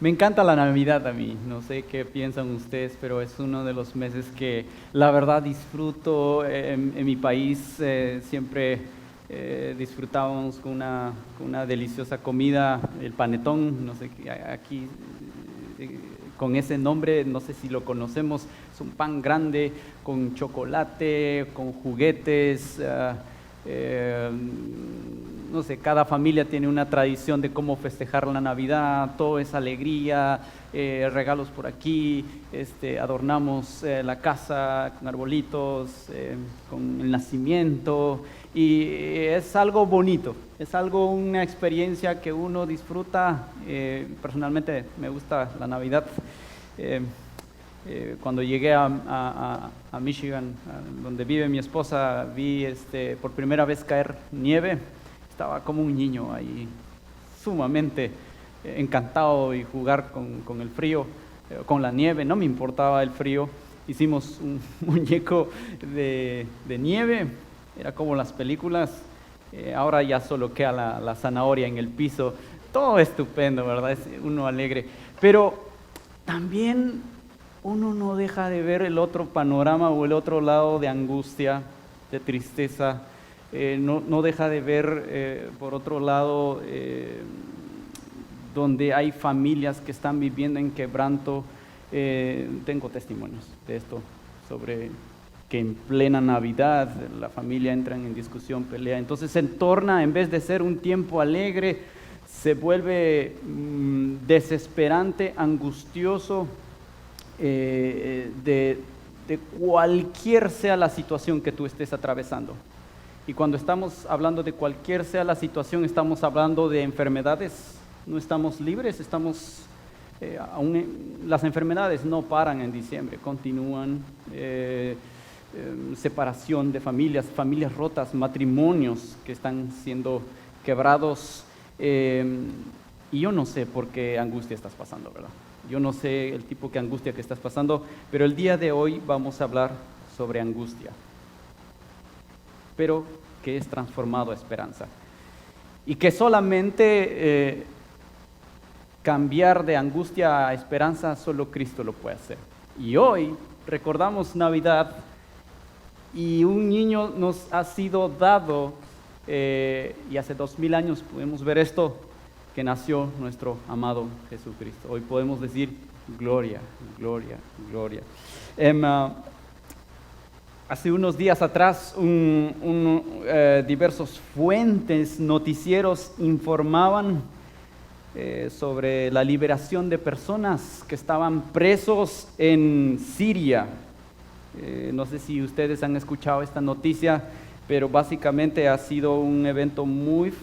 Me encanta la Navidad a mí, no sé qué piensan ustedes, pero es uno de los meses que la verdad disfruto. En mi país siempre disfrutábamos con una deliciosa comida, el panetón, no sé, aquí con ese nombre, no sé si lo conocemos, es un pan grande con chocolate, con juguetes. Eh, no sé, cada familia tiene una tradición de cómo festejar la Navidad, todo es alegría, regalos por aquí, adornamos la casa con arbolitos, con el nacimiento, y es algo bonito, es algo, una experiencia que uno disfruta. Personalmente me gusta la Navidad. Eh, Cuando llegué a Michigan, donde vive mi esposa, vi por primera vez caer nieve. Estaba como un niño ahí, sumamente encantado, y jugar con el frío, con la nieve. No me importaba el frío. Hicimos un muñeco de nieve, era como las películas. Ahora ya solo queda la zanahoria en el piso. Todo estupendo, ¿verdad? Es uno alegre. Pero también uno no deja de ver el otro panorama o el otro lado de angustia, de tristeza. No deja de ver, por otro lado, donde hay familias que están viviendo en quebranto. Tengo testimonios de esto, sobre que en plena Navidad la familia entra en discusión, pelea. Entonces se torna, en vez de ser un tiempo alegre, se vuelve desesperante, angustioso, de cualquier sea la situación que tú estés atravesando. Y cuando estamos hablando de cualquier sea la situación, estamos hablando de enfermedades. No estamos libres, las enfermedades no paran en diciembre, continúan. Separación de familias, familias rotas, matrimonios que están siendo quebrados. Y yo no sé por qué angustia estás pasando, ¿verdad? Yo no sé el tipo de angustia que estás pasando, pero el día de hoy vamos a hablar sobre angustia, pero que es transformado a esperanza. Y que solamente cambiar de angustia a esperanza, solo Cristo lo puede hacer. Y hoy recordamos Navidad, y un niño nos ha sido dado, y hace 2000 años podemos ver esto, que nació nuestro amado Jesucristo. Hoy podemos decir gloria, gloria, gloria. Hace unos días atrás, diversas fuentes, noticieros informaban sobre la liberación de personas que estaban presos en Siria. No sé si ustedes han escuchado esta noticia, pero básicamente ha sido un evento muy,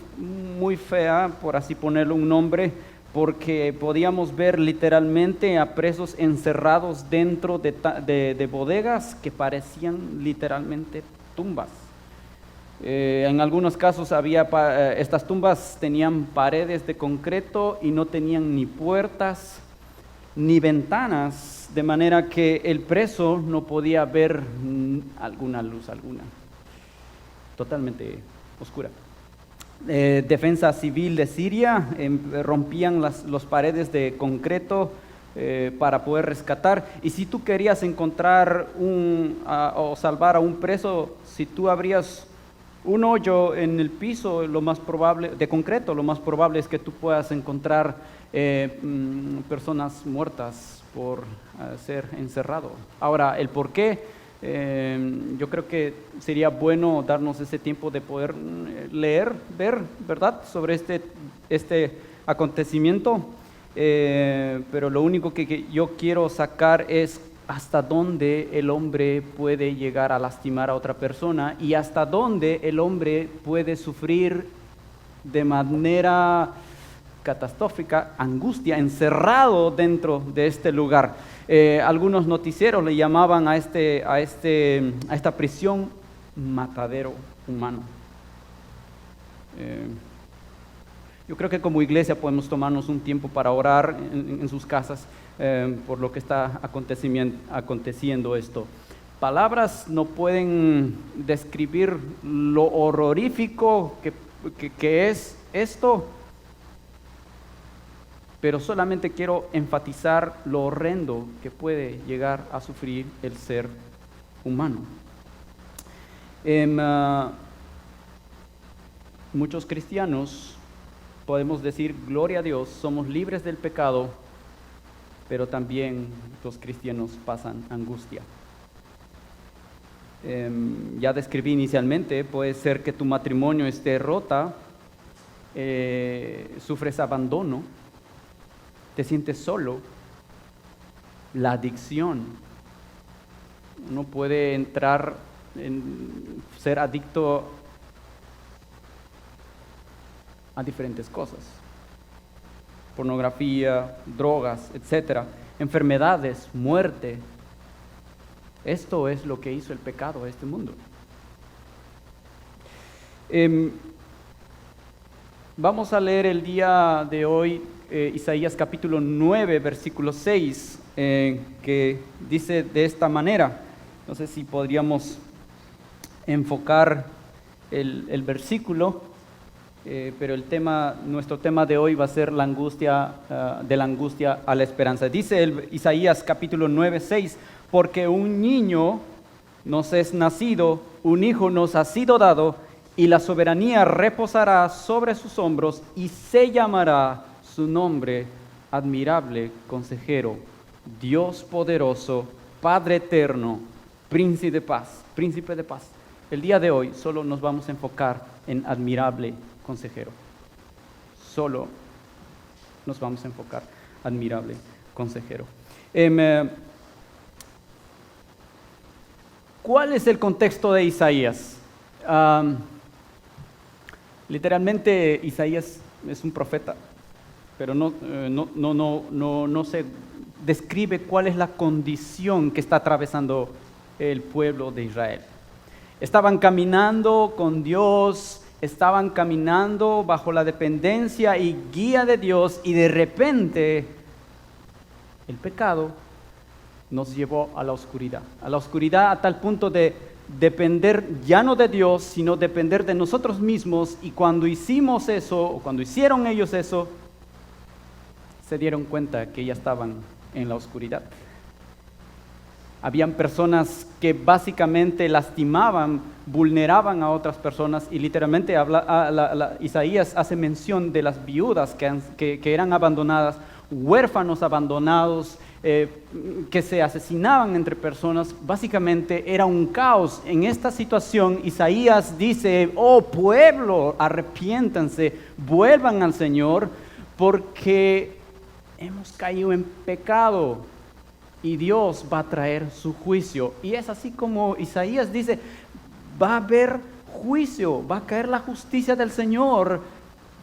muy fea, por así ponerle un nombre, porque podíamos ver literalmente a presos encerrados dentro de bodegas que parecían literalmente tumbas. En algunos casos estas tumbas tenían paredes de concreto y no tenían ni puertas ni ventanas, de manera que el preso no podía ver alguna luz alguna. Totalmente oscura. Defensa civil de Siria rompían las paredes de concreto para poder rescatar. Y si tú querías encontrar o salvar a un preso, si tú abrías un hoyo en el piso, lo más probable, de concreto, lo más probable es que tú puedas encontrar personas muertas por ser encerrado. Ahora, el por qué. Yo creo que sería bueno darnos ese tiempo de poder leer, ver, ¿verdad?, sobre este acontecimiento. Pero lo único que yo quiero sacar es hasta dónde el hombre puede llegar a lastimar a otra persona, y hasta dónde el hombre puede sufrir de manera catastrófica, angustia, encerrado dentro de este lugar. Algunos noticieros le llamaban a esta prisión matadero humano. Yo creo que como iglesia podemos tomarnos un tiempo para orar en sus casas por lo que está aconteciendo esto. Palabras no pueden describir lo horrorífico que es esto. pero solamente quiero enfatizar lo horrendo que puede llegar a sufrir el ser humano. Muchos cristianos podemos decir, gloria a Dios, somos libres del pecado, pero también los cristianos pasan angustia. Ya describí inicialmente, puede ser que tu matrimonio esté rota, sufres abandono, te sientes solo, la adicción. Uno puede entrar en ser adicto a diferentes cosas, pornografía, drogas, etcétera, enfermedades, muerte. Esto es lo que hizo el pecado a este mundo. Vamos a leer el día de hoy Isaías capítulo 9, versículo 6, que dice de esta manera. No sé si podríamos enfocar el versículo, pero nuestro tema de hoy va a ser la angustia, de la angustia a la esperanza. Dice Isaías capítulo 9, 6, porque un niño nos es nacido, un hijo nos ha sido dado, y la soberanía reposará sobre sus hombros, y se llamará su nombre admirable, consejero, Dios poderoso, Padre eterno, príncipe de paz. El día de hoy solo nos vamos a enfocar en admirable consejero. Solo nos vamos a enfocar admirable consejero. ¿Cuál es el contexto de Isaías? Literalmente Isaías es un profeta, pero no se describe cuál es la condición que está atravesando el pueblo de Israel. Estaban caminando con Dios, estaban caminando bajo la dependencia y guía de Dios, y de repente el pecado nos llevó a la oscuridad a tal punto de depender ya no de Dios, sino depender de nosotros mismos. Y cuando hicimos eso, o cuando hicieron ellos eso, se dieron cuenta que ya estaban en la oscuridad. Habían personas que básicamente lastimaban, vulneraban a otras personas, y literalmente Isaías hace mención de las viudas que eran abandonadas, huérfanos abandonados, que se asesinaban entre personas. Básicamente era un caos. En esta situación Isaías dice, oh pueblo, arrepiéntanse, vuelvan al Señor, porque hemos caído en pecado y Dios va a traer su juicio. Y es así como Isaías dice, va a haber juicio, va a caer la justicia del Señor,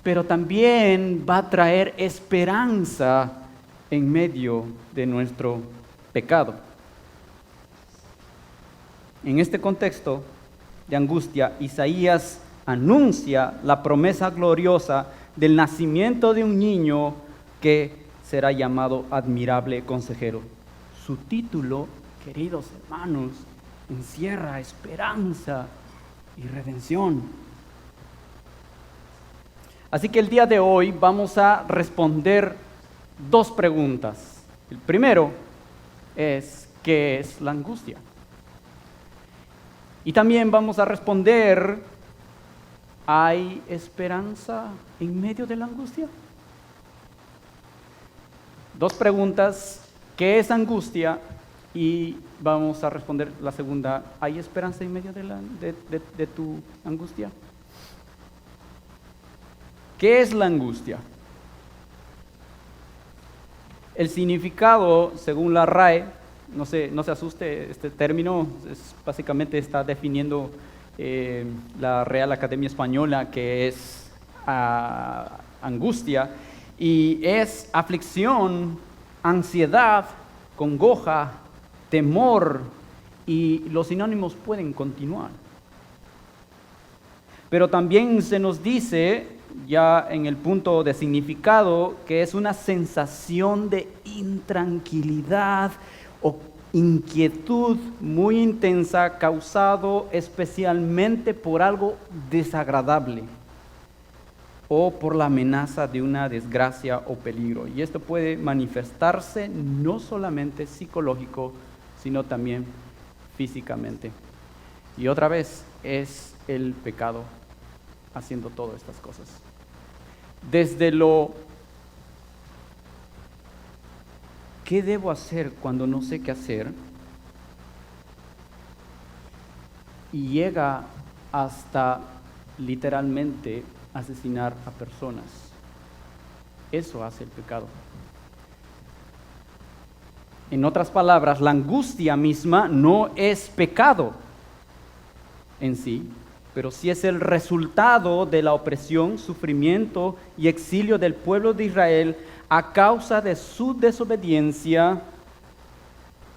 pero también va a traer esperanza en medio de nuestro pecado. En este contexto de angustia, Isaías anuncia la promesa gloriosa del nacimiento de un niño que será llamado admirable consejero. Su título, queridos hermanos, encierra esperanza y redención. Así que el día de hoy vamos a responder dos preguntas. El primero es, ¿qué es la angustia? Y también vamos a responder, ¿hay esperanza en medio de la angustia? Dos preguntas, ¿qué es angustia? Y vamos a responder la segunda, ¿hay esperanza en medio de tu angustia? ¿Qué es la angustia? El significado, según la RAE, no se asuste, este término básicamente está definiendo la Real Academia Española, que es angustia, y es aflicción, ansiedad, congoja, temor, y los sinónimos pueden continuar. Pero también se nos dice, ya en el punto de significado, que es una sensación de intranquilidad o inquietud muy intensa, causado especialmente por algo desagradable o por la amenaza de una desgracia o peligro. Y esto puede manifestarse no solamente psicológico, sino también físicamente. Y otra vez es el pecado haciendo todas estas cosas. Desde lo ¿qué debo hacer cuando no sé qué hacer? Y llega hasta literalmente asesinar a personas. Eso hace el pecado. En otras palabras, la angustia misma no es pecado en sí, pero sí es el resultado de la opresión, sufrimiento y exilio del pueblo de Israel a causa de su desobediencia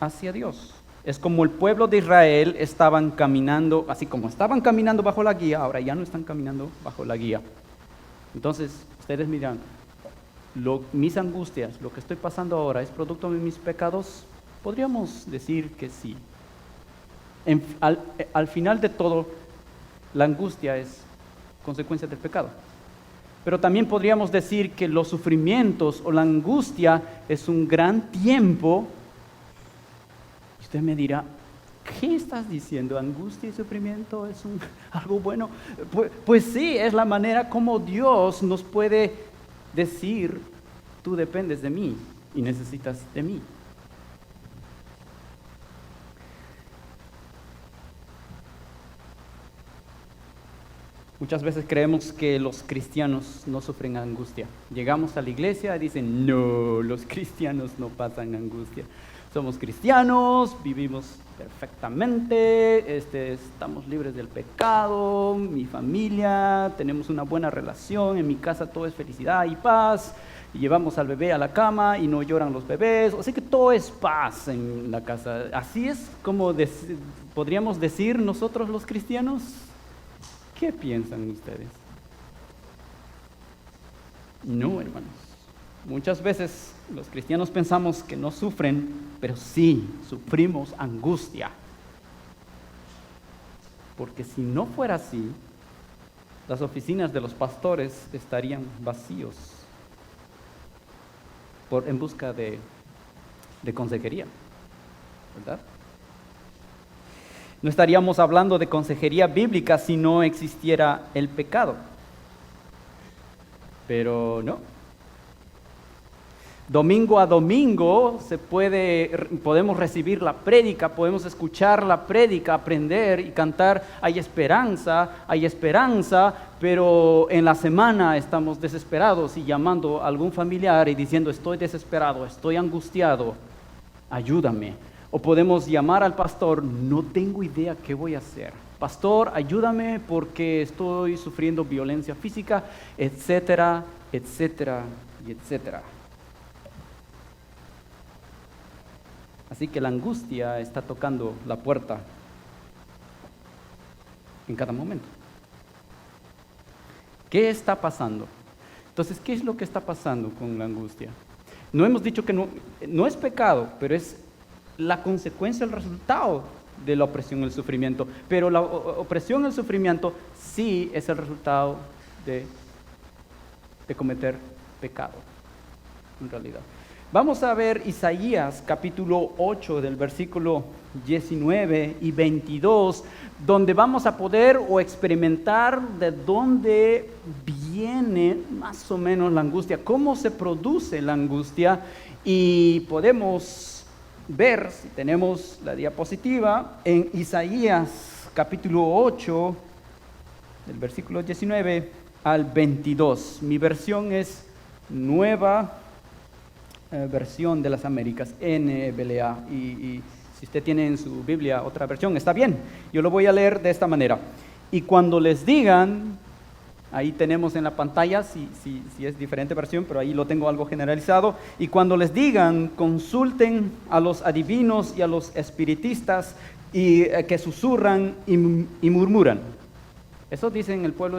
hacia Dios. Es como el pueblo de Israel estaban caminando, así como estaban caminando bajo la guía, ahora ya no están caminando bajo la guía. Entonces, ustedes miran, mis angustias, lo que estoy pasando ahora, ¿es producto de mis pecados? Podríamos decir que sí. Al final de todo, la angustia es consecuencia del pecado. Pero también podríamos decir que los sufrimientos o la angustia es un gran tiempo. Usted me dirá, ¿qué estás diciendo? ¿Angustia y sufrimiento es algo bueno? Pues sí, es la manera como Dios nos puede decir, tú dependes de mí y necesitas de mí. Muchas veces creemos que los cristianos no sufren angustia. Llegamos a la iglesia y dicen, no, los cristianos no pasan angustia. Somos cristianos, vivimos perfectamente, estamos libres del pecado, mi familia, tenemos una buena relación, en mi casa todo es felicidad y paz, y llevamos al bebé a la cama y no lloran los bebés, así que todo es paz en la casa. Así es como podríamos decir nosotros los cristianos. ¿Qué piensan ustedes? No, hermanos. Muchas veces los cristianos pensamos que no sufren, pero sí sufrimos angustia. Porque si no fuera así, las oficinas de los pastores estarían vacíos en busca de consejería, ¿verdad? No estaríamos hablando de consejería bíblica si no existiera el pecado. Pero no. Domingo a domingo podemos recibir la prédica, podemos escuchar la prédica, aprender y cantar. Hay esperanza, pero en la semana estamos desesperados y llamando a algún familiar y diciendo, estoy desesperado, estoy angustiado, ayúdame. O podemos llamar al pastor, no tengo idea qué voy a hacer. Pastor, ayúdame porque estoy sufriendo violencia física, etcétera, etcétera y etcétera. Así que la angustia está tocando la puerta en cada momento. ¿Qué está pasando? Entonces, ¿qué es lo que está pasando con la angustia? No hemos dicho que no es pecado, pero es la consecuencia, el resultado de la opresión y el sufrimiento. Pero la opresión y el sufrimiento sí es el resultado de cometer pecado, en realidad. Vamos a ver Isaías capítulo 8 del versículo 19 y 22, donde vamos a poder o experimentar de dónde viene más o menos la angustia, cómo se produce la angustia, y podemos ver, si tenemos la diapositiva, en Isaías capítulo 8, del versículo 19 al 22. Mi versión es Nueva Versión de las Américas, NBLA, y si usted tiene en su Biblia otra versión, está bien. Yo lo voy a leer de esta manera. Y cuando les digan, ahí tenemos en la pantalla, si es diferente versión, pero ahí lo tengo algo generalizado. Y cuando les digan, consulten a los adivinos y a los espiritistas y que susurran y murmuran. Eso dicen el pueblo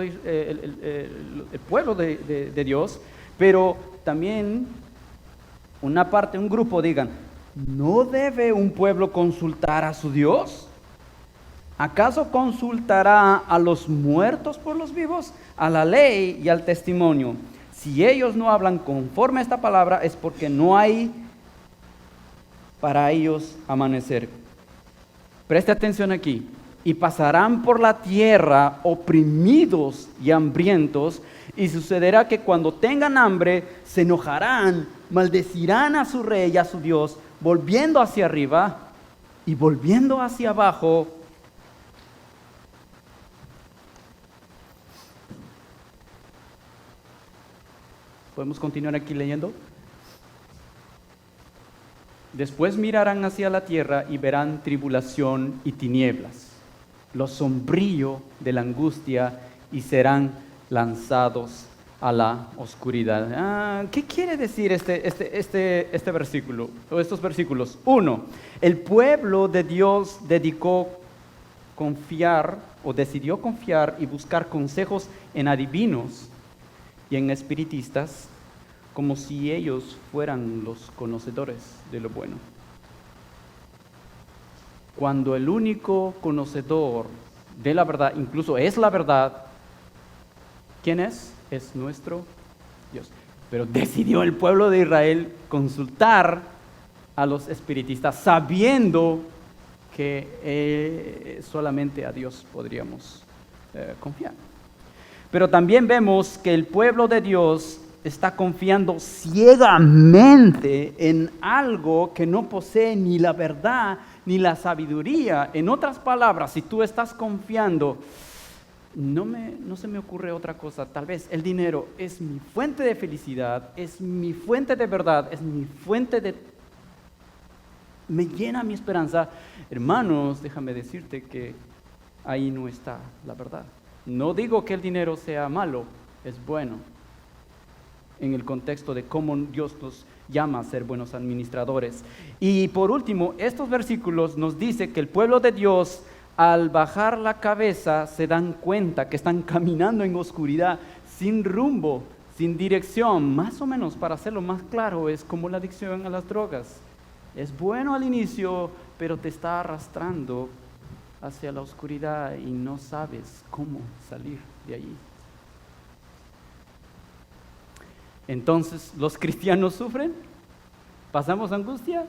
de Dios, pero también una parte, un grupo digan, ¿no debe un pueblo consultar a su Dios? ¿Acaso consultará a los muertos por los vivos? A la ley y al testimonio. Si ellos no hablan conforme a esta palabra, es porque no hay para ellos amanecer. Preste atención aquí. Y pasarán por la tierra oprimidos y hambrientos, y sucederá que cuando tengan hambre, se enojarán, maldecirán a su rey y a su Dios, volviendo hacia arriba y volviendo hacia abajo. ¿Podemos continuar aquí leyendo? Después mirarán hacia la tierra y verán tribulación y tinieblas, lo sombrío de la angustia, y serán lanzados a la oscuridad. ¿Qué quiere decir este versículo, o estos versículos? 1. El pueblo de Dios decidió confiar y buscar consejos en adivinos y en espiritistas, como si ellos fueran los conocedores de lo bueno. Cuando el único conocedor de la verdad, incluso es la verdad, ¿quién es? Es nuestro Dios. Pero decidió el pueblo de Israel consultar a los espiritistas, sabiendo que solamente a Dios podríamos confiar. Pero también vemos que el pueblo de Dios está confiando ciegamente en algo que no posee ni la verdad ni la sabiduría. En otras palabras, si tú estás confiando, no se me ocurre otra cosa, tal vez el dinero es mi fuente de felicidad, es mi fuente de verdad, es mi fuente de... me llena mi esperanza. Hermanos, déjame decirte que ahí no está la verdad. No digo que el dinero sea malo, es bueno, en el contexto de cómo Dios nos llama a ser buenos administradores. Y por último, estos versículos nos dicen que el pueblo de Dios, al bajar la cabeza, se dan cuenta que están caminando en oscuridad, sin rumbo, sin dirección. Más o menos, para hacerlo más claro, es como la adicción a las drogas. Es bueno al inicio, pero te está arrastrando hacia la oscuridad y no sabes cómo salir de allí. Entonces, ¿los cristianos sufren? ¿Pasamos angustia?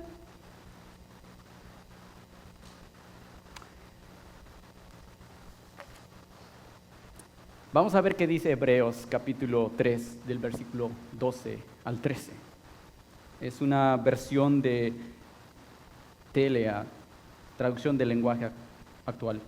Vamos a ver qué dice Hebreos capítulo 3 del versículo 12 al 13. Es una versión de TLA, traducción del lenguaje actual.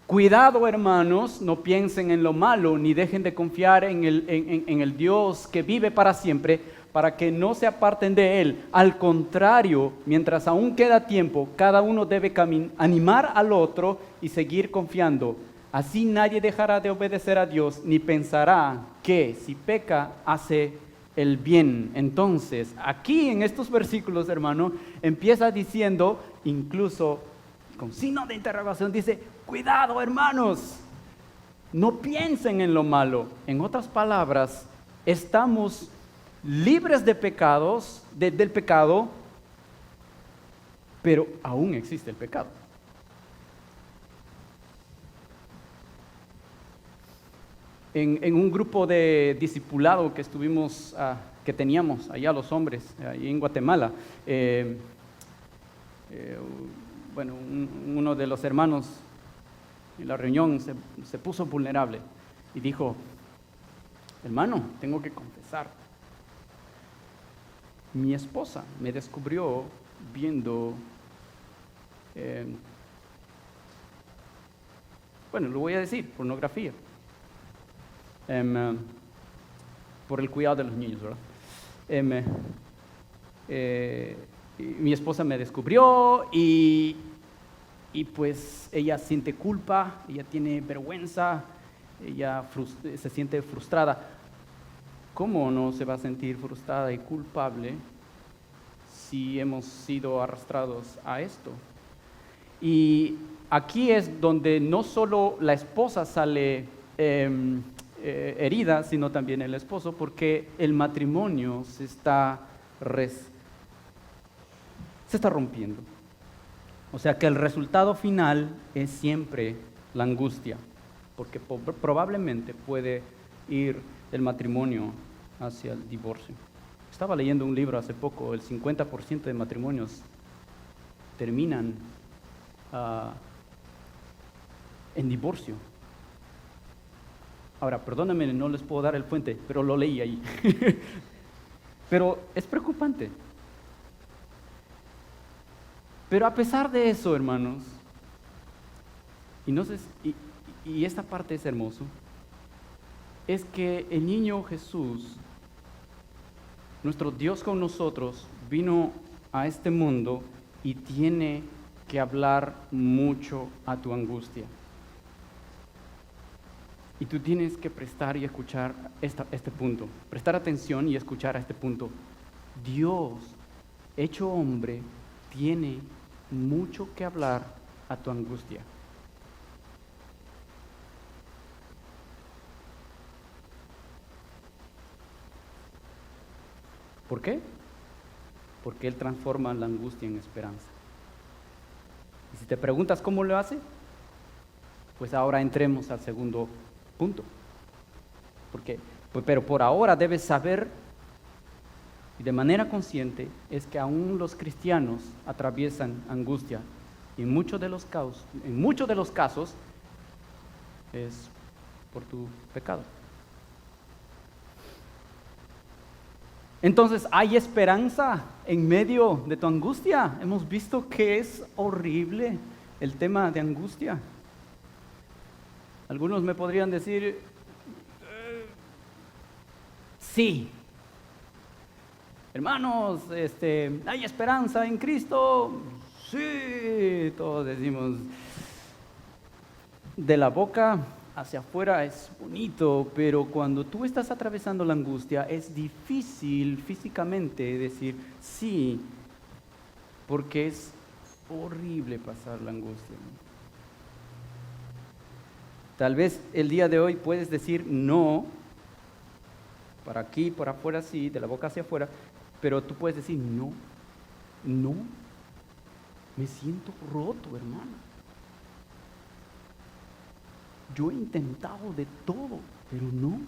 Cuidado, hermanos, no piensen en lo malo, ni dejen de confiar en el Dios que vive para siempre, para que no se aparten de Él. Al contrario, mientras aún queda tiempo, cada uno debe animar al otro y seguir confiando. Así nadie dejará de obedecer a Dios, ni pensará que si peca, hace el bien. Entonces, aquí en estos versículos, hermano, empieza diciendo, incluso con signo de interrogación, dice: cuidado, hermanos, no piensen en lo malo. En otras palabras, estamos libres de pecados, del pecado, pero aún existe el pecado. En un grupo de discipulado que que teníamos allá los hombres, ahí en Guatemala, uno de los hermanos en la reunión se puso vulnerable y dijo: hermano, tengo que confesar, mi esposa me descubrió viendo, lo voy a decir, pornografía, por el cuidado de los niños, ¿verdad? Mi esposa me descubrió y pues ella siente culpa, ella tiene vergüenza, ella se siente frustrada. ¿Cómo no se va a sentir frustrada y culpable si hemos sido arrastrados a esto? Y aquí es donde no solo la esposa sale herida, sino también el esposo, porque el matrimonio se está rompiendo. O sea que el resultado final es siempre la angustia, porque probablemente puede ir el matrimonio hacia el divorcio. Estaba leyendo un libro hace poco, el 50% de matrimonios terminan en divorcio. Ahora, perdónenme, no les puedo dar el fuente, pero lo leí ahí. Pero es preocupante. Pero a pesar de eso, hermanos, y esta parte es hermoso, es que el niño Jesús, nuestro Dios con nosotros, vino a este mundo y tiene que hablar mucho a tu angustia. Y tú tienes que prestar y escuchar este punto, prestar atención y escuchar a este punto. Dios, hecho hombre, tiene mucho que hablar a tu angustia. ¿Por qué? Porque Él transforma la angustia en esperanza. Y si te preguntas cómo lo hace, pues ahora entremos al segundo punto. Pero por ahora debes saber, y de manera consciente, es que aún los cristianos atraviesan angustia. Y en muchos de los casos es por tu pecado. Entonces, ¿hay esperanza en medio de tu angustia? Hemos visto que es horrible el tema de angustia. Algunos me podrían decir, sí, hermanos, ¿hay esperanza en Cristo? Sí, todos decimos. De la boca hacia afuera es bonito, pero cuando tú estás atravesando la angustia es difícil físicamente decir sí, porque es horrible pasar la angustia. Tal vez el día de hoy puedes decir no, para aquí, por afuera sí, de la boca hacia afuera, pero tú puedes decir no, me siento roto, hermano. Yo he intentado de todo, pero no.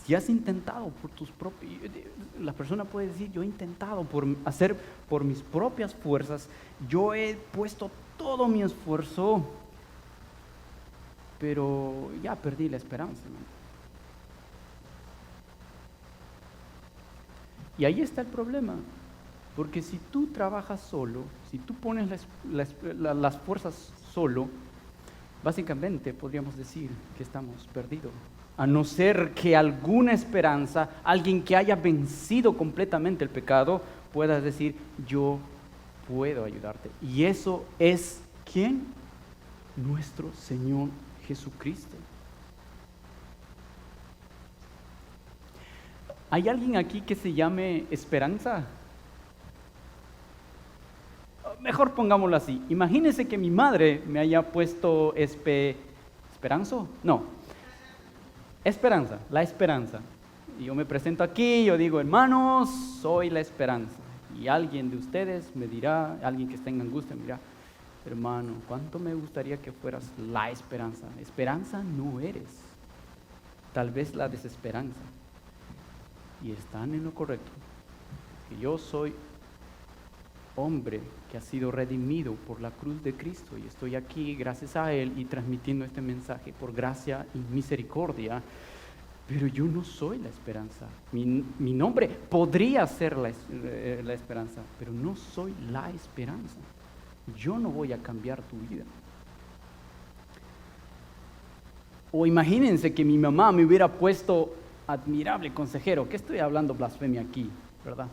Si has intentado por tus propios, la persona puede decir, yo he intentado hacer por mis propias fuerzas, yo he puesto todo mi esfuerzo, pero ya perdí la esperanza, ¿no? Y ahí está el problema, porque si tú trabajas solo, si tú pones las fuerzas solo, básicamente podríamos decir que estamos perdidos, a no ser que alguna esperanza, alguien que haya vencido completamente el pecado, pueda decir, yo puedo ayudarte. Y eso es, ¿quién? Nuestro Señor Jesucristo. ¿Hay alguien aquí que se llame Esperanza? Mejor pongámoslo así. Imagínense que mi madre me haya puesto ¿Esperanzo? No. Esperanza, la esperanza. Y yo me presento aquí, yo digo, hermanos, soy la esperanza. Y alguien de ustedes me dirá, alguien que esté en angustia me dirá, hermano, ¿cuánto me gustaría que fueras la esperanza? Esperanza no eres. Tal vez la desesperanza. Y están en lo correcto. Que yo soy hombre que ha sido redimido por la cruz de Cristo y estoy aquí gracias a Él y transmitiendo este mensaje por gracia y misericordia, pero yo no soy la esperanza. Mi nombre podría ser la esperanza, pero no soy la esperanza. Yo no voy a cambiar tu vida. O imagínense que mi mamá me hubiera puesto admirable consejero. ¿Qué estoy hablando blasfemia aquí, verdad?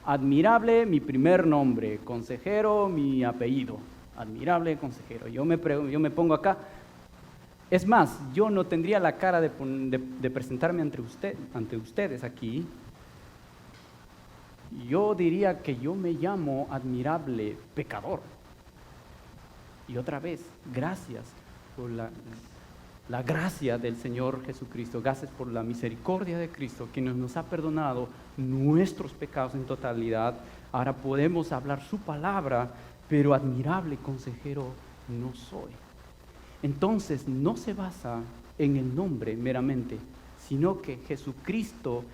Admirable, mi primer nombre, consejero, mi apellido. Admirable consejero. Yo me pongo acá. Es más, yo no tendría la cara de presentarme ante ustedes aquí. Yo diría que yo me llamo admirable pecador. Y otra vez, gracias por la gracia del Señor Jesucristo, gracias por la misericordia de Cristo, que nos ha perdonado nuestros pecados en totalidad. Ahora podemos hablar su palabra, pero admirable consejero no soy. Entonces no se basa en el nombre meramente, sino que Jesucristo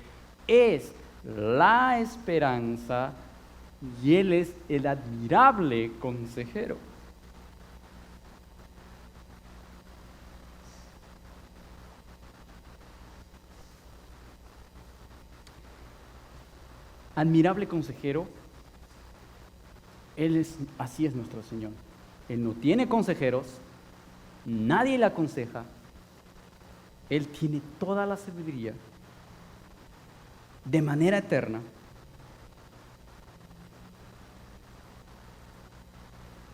es la esperanza y Él es el admirable consejero. Admirable consejero, así es nuestro Señor. Él no tiene consejeros, nadie le aconseja, Él tiene toda la sabiduría de manera eterna.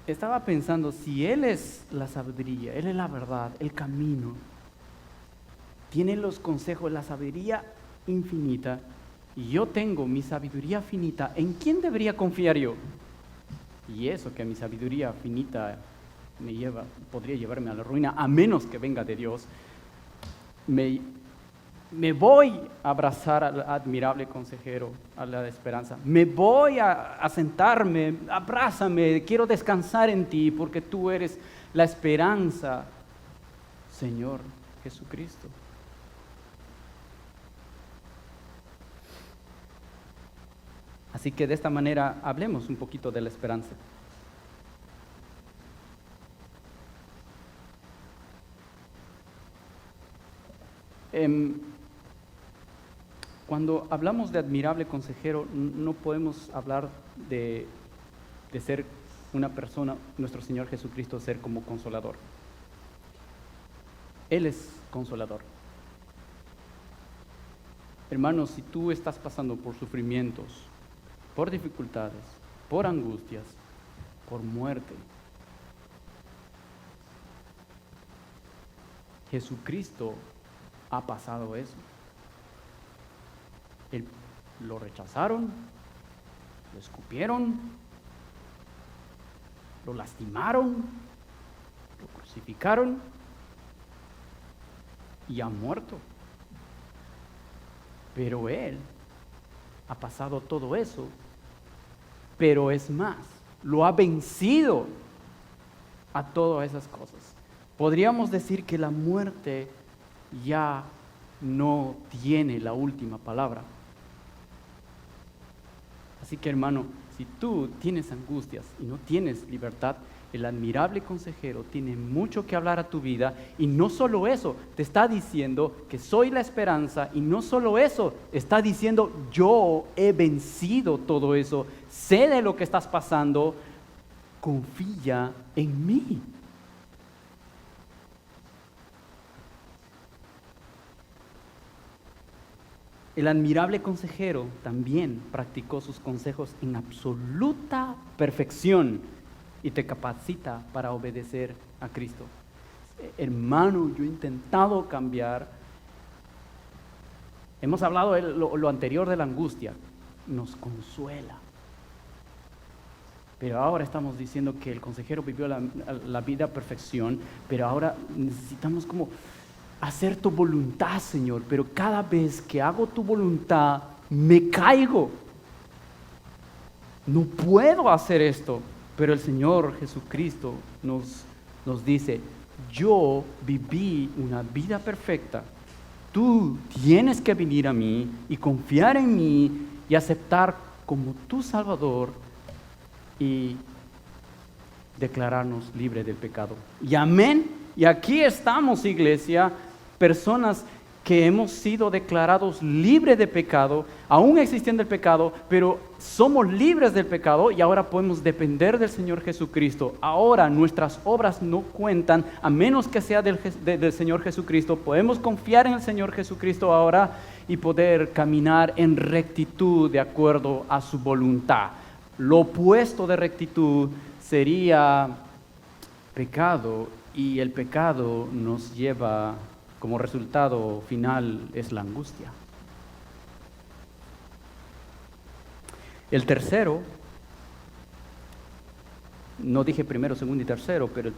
Estaba pensando, si Él es la sabiduría, Él es la verdad, el camino, tiene los consejos, la sabiduría infinita, y yo tengo mi sabiduría finita, ¿en quién debería confiar yo? Y eso que mi sabiduría finita podría llevarme a la ruina, a menos que venga de Dios. Me voy a abrazar al admirable consejero, a la esperanza. Me voy a sentarme, abrázame, quiero descansar en ti, porque tú eres la esperanza, Señor Jesucristo. Así que de esta manera hablemos un poquito de la esperanza. Cuando hablamos de admirable consejero, no podemos hablar de ser una persona, nuestro Señor Jesucristo, ser como consolador. Él es consolador. Hermanos, si tú estás pasando por sufrimientos, por dificultades, por angustias, por muerte, Jesucristo ha pasado eso. Lo rechazaron, lo escupieron, lo lastimaron, lo crucificaron y ha muerto. Pero Él ha pasado todo eso, pero es más, lo ha vencido a todas esas cosas. Podríamos decir que la muerte ya no tiene la última palabra. Así que, hermano, si tú tienes angustias y no tienes libertad, el admirable consejero tiene mucho que hablar a tu vida, y no solo eso, te está diciendo que soy la esperanza, y no solo eso, está diciendo yo he vencido todo eso, sé de lo que estás pasando, confía en mí. El admirable consejero también practicó sus consejos en absoluta perfección y te capacita para obedecer a Cristo. Hermano, yo he intentado cambiar. Hemos hablado de lo anterior de la angustia, nos consuela. Pero ahora estamos diciendo que el consejero vivió la vida a perfección, pero ahora necesitamos como hacer tu voluntad, Señor, pero cada vez que hago tu voluntad, me caigo. No puedo hacer esto, pero el Señor Jesucristo nos dice, yo viví una vida perfecta, tú tienes que venir a mí y confiar en mí y aceptar como tu Salvador y declararnos libres del pecado. Y amén. Y aquí estamos, iglesia, personas que hemos sido declarados libres de pecado, aún existiendo el pecado, pero somos libres del pecado y ahora podemos depender del Señor Jesucristo. Ahora nuestras obras no cuentan, a menos que sea del Señor Jesucristo. Podemos confiar en el Señor Jesucristo ahora y poder caminar en rectitud de acuerdo a su voluntad. Lo opuesto de rectitud sería pecado, y el pecado nos lleva, como resultado final, es la angustia. El tercero, No dije primero, segundo y tercero, pero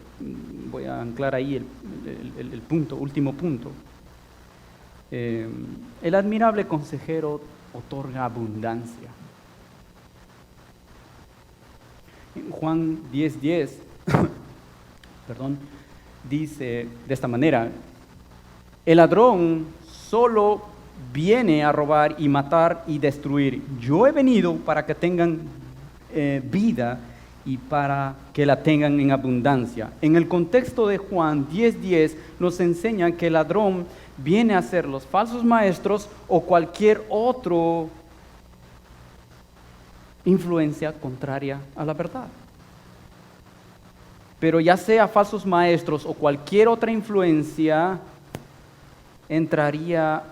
voy a anclar ahí el punto, último punto. El admirable consejero otorga abundancia. En Juan 10:10, perdón, dice de esta manera: el ladrón solo viene a robar y matar y destruir. Yo he venido para que tengan vida y para que la tengan en abundancia. En el contexto de Juan 10:10 nos enseña que el ladrón viene a ser los falsos maestros o cualquier otro influencia contraria a la verdad. Pero ya sea falsos maestros o cualquier otra influencia, entraría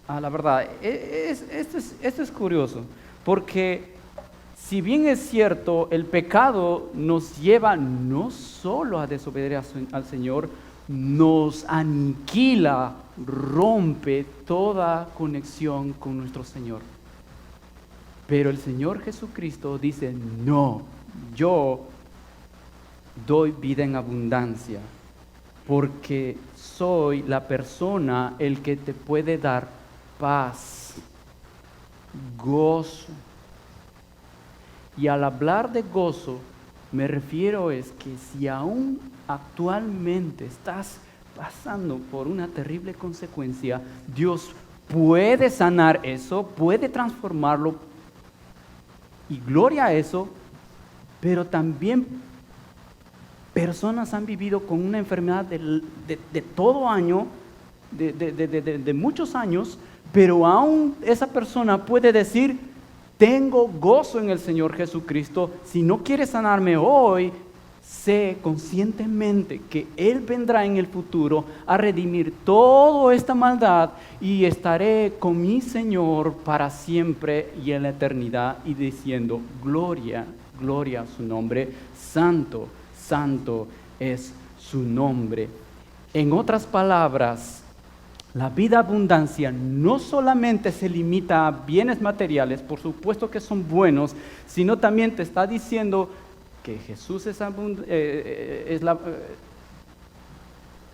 a la verdad. Esto es curioso, porque si bien es cierto, el pecado nos lleva no solo a desobedecer al Señor, nos aniquila, rompe toda conexión con nuestro Señor. Pero el Señor Jesucristo dice: no, yo doy vida en abundancia, porque soy la persona el que te puede dar paz, gozo. Y al hablar de gozo, me refiero es que si aún actualmente estás pasando por una terrible consecuencia, Dios puede sanar eso, puede transformarlo, y gloria a eso. Pero también personas han vivido con una enfermedad de todo año, de muchos años, pero aún esa persona puede decir: tengo gozo en el Señor Jesucristo. Si no quiere sanarme hoy, sé conscientemente que Él vendrá en el futuro a redimir toda esta maldad y estaré con mi Señor para siempre y en la eternidad, y diciendo: gloria, gloria a su nombre, santo, santo es su nombre. En otras palabras, la vida abundancia no solamente se limita a bienes materiales, por supuesto que son buenos, sino también te está diciendo que Jesús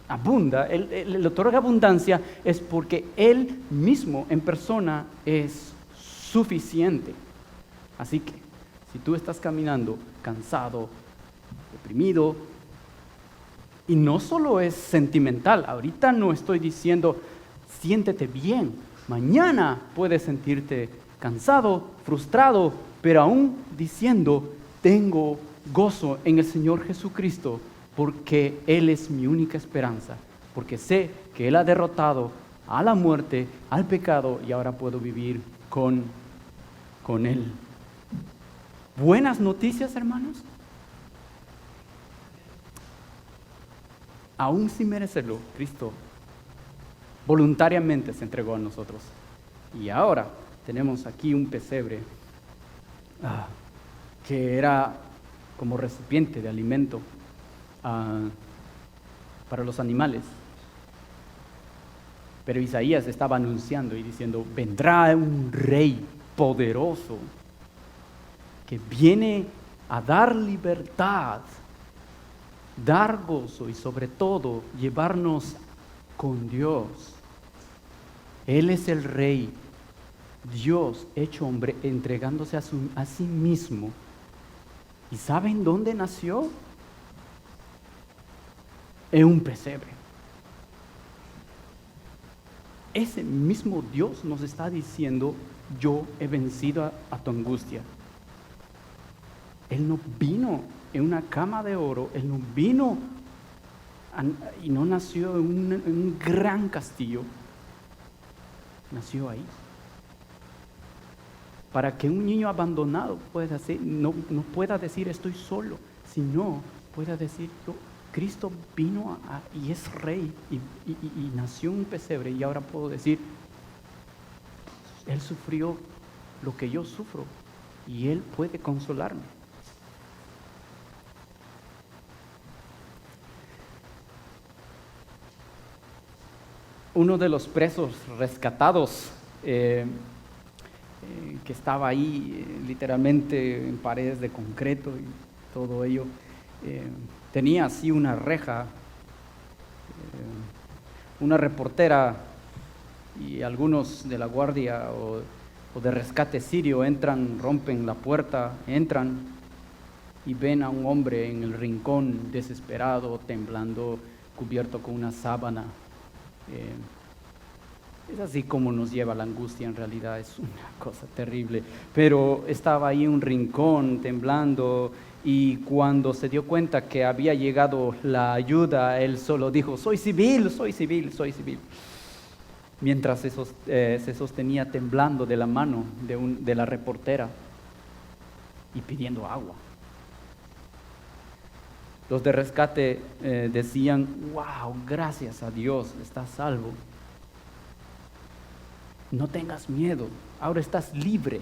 abunda, Él otorga abundancia, es porque Él mismo en persona es suficiente. Así que si tú estás caminando cansado, deprimido, y no solo es sentimental, ahorita no estoy diciendo siéntete bien, mañana puedes sentirte cansado, frustrado, pero aún diciendo: tengo gozo en el Señor Jesucristo, porque Él es mi única esperanza, porque sé que Él ha derrotado a la muerte, al pecado, y ahora puedo vivir con Él. Buenas noticias, hermanos. Aún sin merecerlo, Cristo voluntariamente se entregó a nosotros. Y ahora tenemos aquí un pesebre que era como recipiente de alimento para los animales. Pero Isaías estaba anunciando y diciendo: vendrá un rey poderoso que viene a dar libertad, dar gozo y sobre todo llevarnos con Dios. Él es el Rey, Dios hecho hombre, entregándose a sí mismo. ¿Y saben dónde nació? En un pesebre. Ese mismo Dios nos está diciendo: yo he vencido a tu angustia. Él no vino en una cama de oro, Él no vino y no nació en un gran castillo, nació ahí. Para que un niño abandonado no pueda decir estoy solo, sino pueda decir Cristo vino y es rey y nació en un pesebre, y ahora puedo decir Él sufrió lo que yo sufro y Él puede consolarme. Uno de los presos rescatados que estaba ahí literalmente en paredes de concreto, todo ello. Tenía así una reja, una reportera y algunos de la guardia o de rescate sirio entran, rompen la puerta, entran y ven a un hombre en el rincón desesperado, temblando, cubierto con una sábana. Es así como nos lleva la angustia, en realidad es una cosa terrible, pero estaba ahí en un rincón temblando, y cuando se dio cuenta que había llegado la ayuda, él solo dijo: soy civil, soy civil, soy civil, mientras se sostenía temblando de la mano de la reportera y pidiendo agua. Los de rescate decían: wow, gracias a Dios, estás salvo. No tengas miedo, ahora estás libre.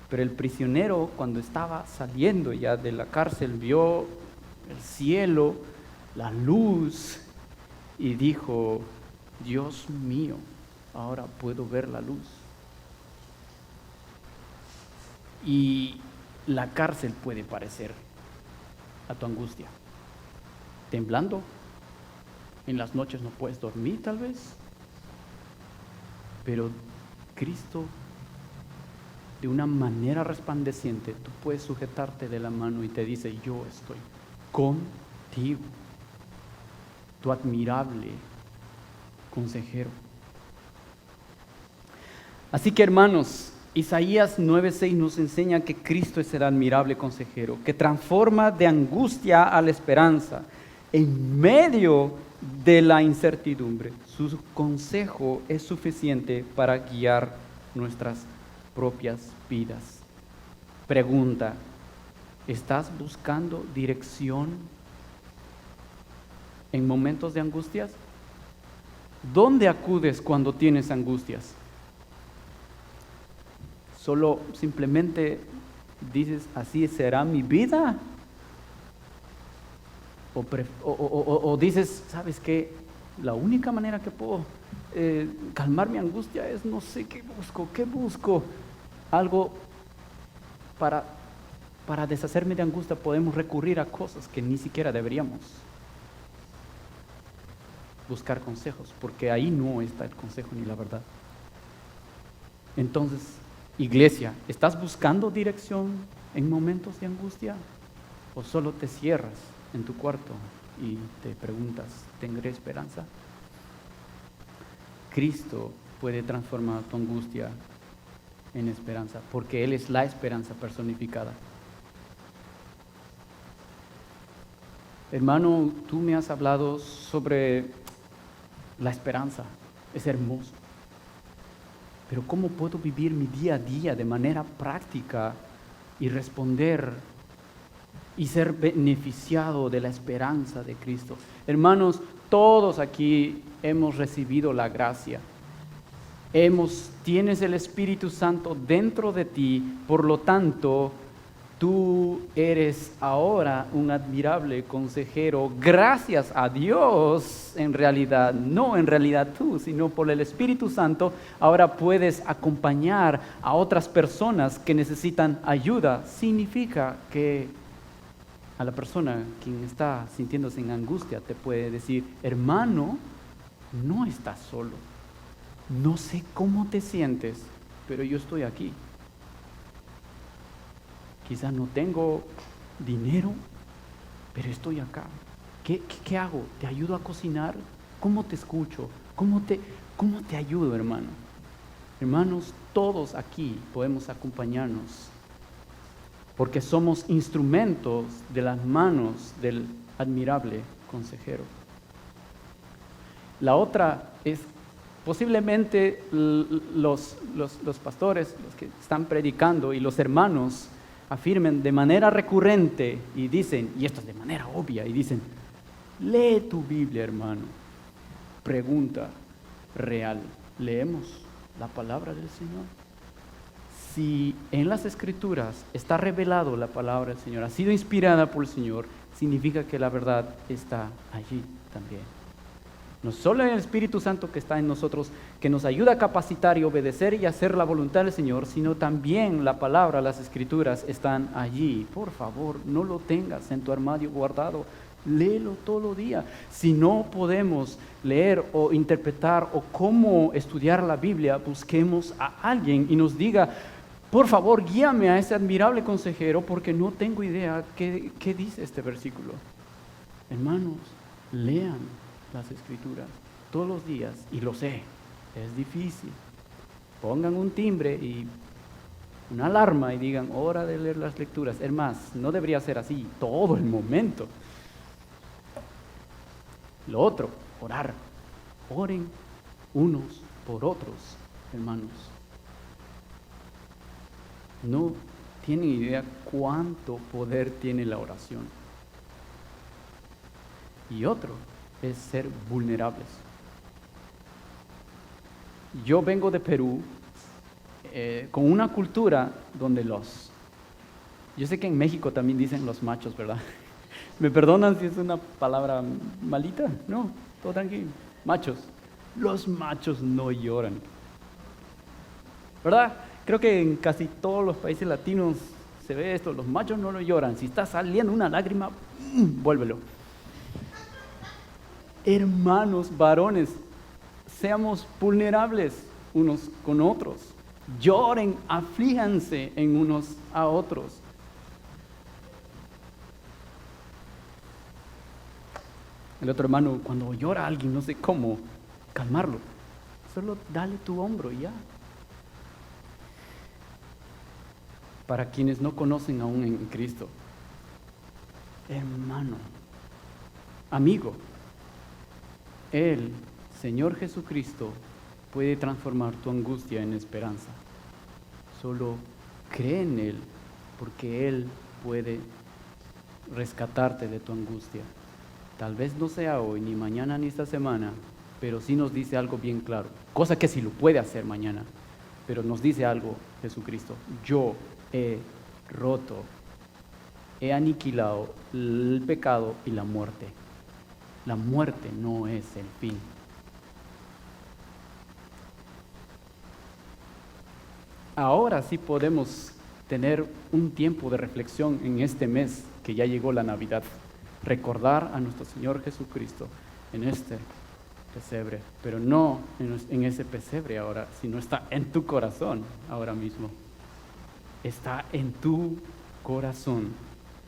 Pero el prisionero, cuando estaba saliendo ya de la cárcel, vio el cielo, la luz, y dijo: Dios mío, ahora puedo ver la luz. Y la cárcel puede parecer a tu angustia. Temblando, en las noches no puedes dormir tal vez, pero Cristo, de una manera resplandeciente, tú puedes sujetarte de la mano y te dice: yo estoy contigo, tu admirable consejero. Así que, hermanos, Isaías 9:6 nos enseña que Cristo es el admirable consejero, que transforma de angustia a la esperanza. En medio de la incertidumbre, su consejo es suficiente para guiar nuestras propias vidas. Pregunta: ¿estás buscando dirección en momentos de angustias? ¿Dónde acudes cuando tienes angustias? ¿Solo simplemente dices: así será mi vida? O dices: ¿sabes qué? La única manera que puedo calmar mi angustia es, no sé, ¿qué busco? Algo para deshacerme de angustia. Podemos recurrir a cosas que ni siquiera deberíamos buscar consejos, porque ahí no está el consejo ni la verdad. Entonces, iglesia, ¿estás buscando dirección en momentos de angustia? ¿O solo te cierras en tu cuarto y te preguntas: ¿tendré esperanza? Cristo puede transformar tu angustia en esperanza, porque Él es la esperanza personificada. Hermano, tú me has hablado sobre la esperanza, es hermoso. Pero ¿cómo puedo vivir mi día a día de manera práctica y responder y ser beneficiado de la esperanza de Cristo? Hermanos, todos aquí hemos recibido la gracia. Tienes el Espíritu Santo dentro de ti, por lo tanto, tú eres ahora un admirable consejero, gracias a Dios, en realidad, no en realidad tú, sino por el Espíritu Santo. Ahora puedes acompañar a otras personas que necesitan ayuda. Significa que a la persona quien está sintiéndose en angustia te puede decir: hermano, no estás solo. No sé cómo te sientes, pero yo estoy aquí. Quizás no tengo dinero, pero estoy acá. ¿Qué hago? ¿Te ayudo a cocinar? ¿Cómo te escucho? ¿Cómo te ayudo, hermano? Hermanos, todos aquí podemos acompañarnos, porque somos instrumentos de las manos del admirable consejero. La otra es: posiblemente los pastores, los que están predicando, y los hermanos afirmen de manera recurrente y dicen, y esto es de manera obvia, y dicen: lee tu Biblia, hermano. Pregunta real: ¿leemos la palabra del Señor? Si en las Escrituras está revelado la palabra del Señor, ha sido inspirada por el Señor, significa que la verdad está allí también. No solo el Espíritu Santo que está en nosotros, que nos ayuda a capacitar y obedecer y hacer la voluntad del Señor, sino también la palabra, las Escrituras están allí. Por favor, no lo tengas en tu armario guardado, léelo todo el día. Si no podemos leer o interpretar o cómo estudiar la Biblia, busquemos a alguien y nos diga, por favor, guíame a ese admirable consejero porque no tengo idea qué dice este versículo. Hermanos, lean las Escrituras todos los días, y lo sé, es difícil. Pongan un timbre y una alarma y digan, hora de leer las lecturas. Es más, no debería ser así todo el momento. Lo otro, orar. Oren unos por otros, hermanos. No tienen idea cuánto poder tiene la oración. Y otro es ser vulnerables. Yo vengo de Perú con una cultura donde yo sé que en México también dicen los machos, ¿verdad? ¿Me perdonan si es una palabra malita? No, todo tranquilo. Machos. Los machos no lloran. ¿Verdad? Creo que en casi todos los países latinos se ve esto. Los machos no lo lloran. Si está saliendo una lágrima, vuélvelo. Hermanos, varones, seamos vulnerables unos con otros. Lloren, aflíjanse en unos a otros. El otro hermano, cuando llora alguien, no sé cómo calmarlo. Solo dale tu hombro y ya. Para quienes no conocen aún en Cristo, hermano, amigo, el Señor Jesucristo puede transformar tu angustia en esperanza. Solo cree en Él, porque Él puede rescatarte de tu angustia. Tal vez no sea hoy, ni mañana, ni esta semana, pero sí nos dice algo bien claro. Cosa que sí lo puede hacer mañana, pero nos dice algo Jesucristo. Yo he roto, he aniquilado el pecado y la muerte. La muerte no es el fin. Ahora sí podemos tener un tiempo de reflexión en este mes que ya llegó la Navidad. Recordar a nuestro Señor Jesucristo en este pesebre, pero no en ese pesebre ahora, sino está en tu corazón ahora mismo. Está en tu corazón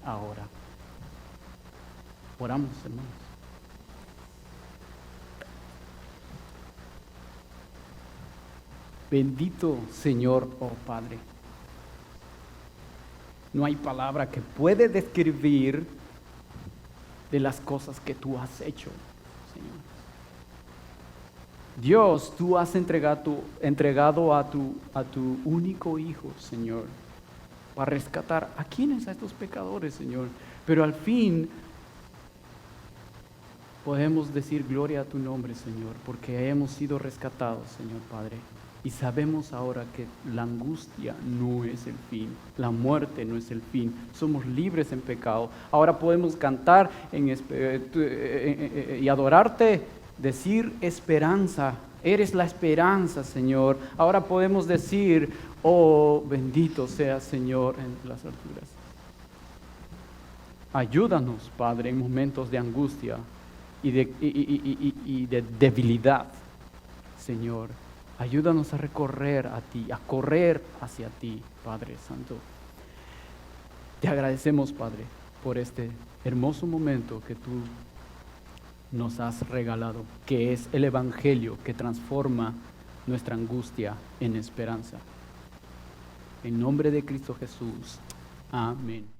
ahora. Oramos, hermanos. Bendito Señor, oh Padre. No hay palabra que puede describir de las cosas que tú has hecho, Señor. Dios, tú has entregado a tu único Hijo, Señor, para rescatar a quienes, a estos pecadores, Señor. Pero al fin podemos decir gloria a tu nombre, Señor, porque hemos sido rescatados, Señor Padre. Y sabemos ahora que la angustia no es el fin, la muerte no es el fin, somos libres en pecado. Ahora podemos cantar y adorarte, decir esperanza, eres la esperanza, Señor. Ahora podemos decir, oh, bendito seas, Señor, en las alturas. Ayúdanos, Padre, en momentos de angustia y de debilidad, Señor. Ayúdanos a recorrer a ti, a correr hacia ti, Padre Santo. Te agradecemos, Padre, por este hermoso momento que tú nos has regalado, que es el Evangelio que transforma nuestra angustia en esperanza. En nombre de Cristo Jesús. Amén.